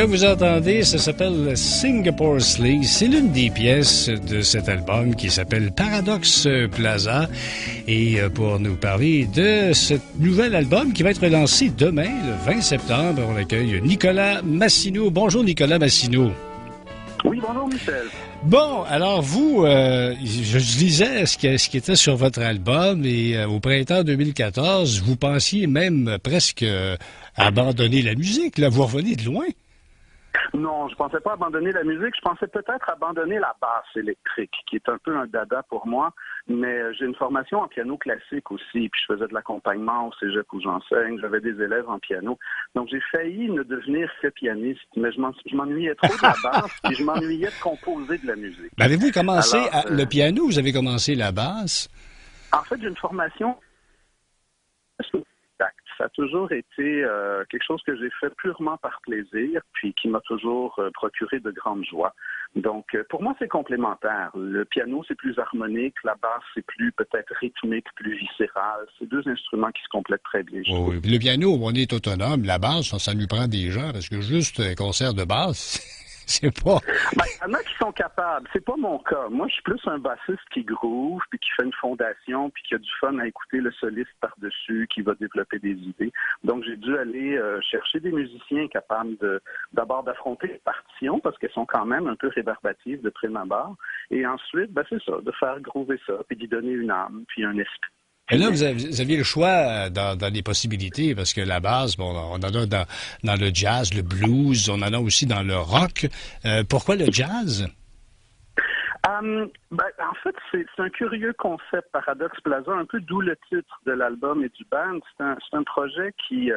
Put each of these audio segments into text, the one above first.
que vous entendez, ça s'appelle Singapore Sleigh. C'est l'une des pièces de cet album qui s'appelle Paradox Plaza. Et pour nous parler de ce nouvel album qui va être lancé demain, le 20 septembre, on accueille Nicolas Massineau. Bonjour Nicolas Massineau. Oui, bonjour Michel. Bon, alors vous, je lisais ce qui était sur votre album et au printemps 2014, vous pensiez même presque abandonner la musique. Là, vous revenez de loin. Non, je pensais pas abandonner la musique. Je pensais peut-être abandonner la basse électrique, qui est un peu un dada pour moi. Mais j'ai une formation en piano classique aussi, puis je faisais de l'accompagnement au cégep où j'enseigne. J'avais des élèves en piano. Donc, j'ai failli ne devenir que pianiste, mais je m'ennuyais trop de la basse, puis je m'ennuyais de composer de la musique. Ben, avez-vous commencé le piano ou vous avez commencé la basse? En fait, j'ai une formation... Ça a toujours été quelque chose que j'ai fait purement par plaisir, puis qui m'a toujours procuré de grandes joies. Donc, pour moi, c'est complémentaire. Le piano, c'est plus harmonique. La basse, c'est plus peut-être rythmique, plus viscéral. C'est deux instruments qui se complètent très bien. Oui. Le piano, on est autonome. La basse, ça lui prend des gens, parce que juste un concert de basse... C'est pas... Ben, il y en a qui sont capables. C'est pas mon cas. Moi, je suis plus un bassiste qui groove, puis qui fait une fondation, puis qui a du fun à écouter le soliste par-dessus, qui va développer des idées. Donc, j'ai dû aller chercher des musiciens capables d'abord d'affronter les partitions, parce qu'elles sont quand même un peu rébarbatives de prime abord. Et ensuite, ben, c'est ça, de faire groover ça, puis d'y donner une âme, puis un esprit. Et là, vous aviez le choix dans les possibilités, parce que la base, bon, on en a dans le jazz, le blues, on en a aussi dans le rock. Pourquoi le jazz? En fait, c'est un curieux concept, Paradox Plaza, un peu d'où le titre de l'album et du band. C'est un projet qui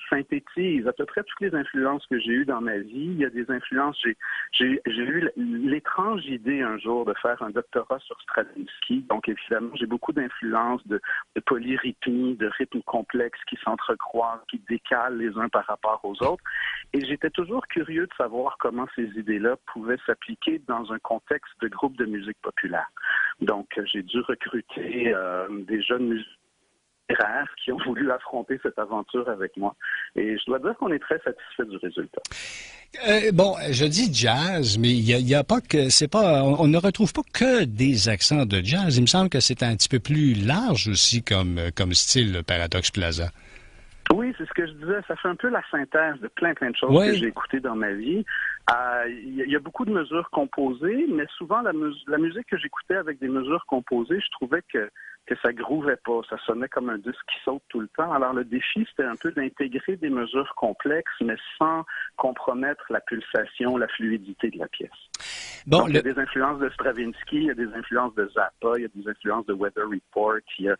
synthétise à peu près toutes les influences que j'ai eues dans ma vie. Il y a des influences, j'ai eu l'étrange idée un jour de faire un doctorat sur Stravinsky. Donc, évidemment, j'ai beaucoup d'influences de polyrythmie, de rythmes complexes qui s'entrecroisent, qui décalent les uns par rapport aux autres. Et j'étais toujours curieux de savoir comment ces idées-là pouvaient s'appliquer dans un contexte de groupe de musique populaire. Donc, j'ai dû recruter des jeunes musiciens qui ont voulu affronter cette aventure avec moi. Et je dois dire qu'on est très satisfait du résultat. Bon, je dis jazz, mais il y a pas que c'est pas on ne retrouve pas que des accents de jazz. Il me semble que c'est un petit peu plus large aussi comme style Paradox Plaza. Oui, c'est ce que je disais. Ça fait un peu la synthèse de plein de choses que j'ai écoutées dans ma vie. Il y a beaucoup de mesures composées, mais souvent la musique que j'écoutais avec des mesures composées, je trouvais que ça grouvait pas, ça sonnait comme un disque qui saute tout le temps. Alors le défi, c'était un peu d'intégrer des mesures complexes, mais sans compromettre la pulsation, la fluidité de la pièce. Bon, donc, il y a des influences de Stravinsky, il y a des influences de Zappa, il y a des influences de Weather Report, il y a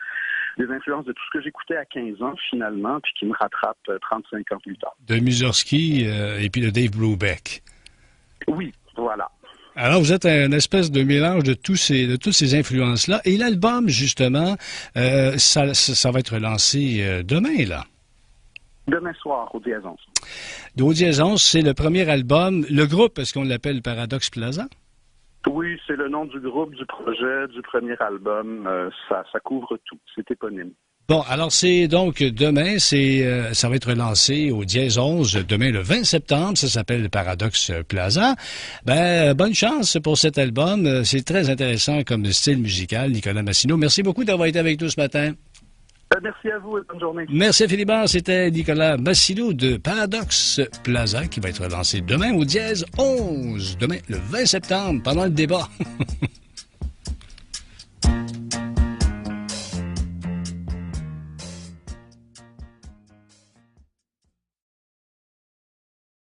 des influences de tout ce que j'écoutais à 15 ans, finalement, puis qui me rattrape 35 ans plus tard. De Mussorgsky et puis de Dave Brubeck. Oui, voilà. Alors, vous êtes un espèce de mélange de toutes ces influences-là. Et l'album, justement, ça va être lancé demain, là. Demain soir, au Dièse 11. Au Dièse 11, c'est le premier album. Le groupe, est-ce qu'on l'appelle Paradox Plaza? Oui, c'est le nom du groupe, du projet, du premier album. Ça couvre tout. C'est éponyme. Bon, alors c'est donc demain, ça va être lancé au Dièse 11, demain le 20 septembre, ça s'appelle Paradox Plaza. Bonne chance pour cet album, c'est très intéressant comme style musical, Nicolas Massineau. Merci beaucoup d'avoir été avec nous ce matin. Merci à vous et bonne journée. Merci Philibert, c'était Nicolas Massineau de Paradox Plaza qui va être lancé demain au Dièse 11, demain le 20 septembre, pendant le débat.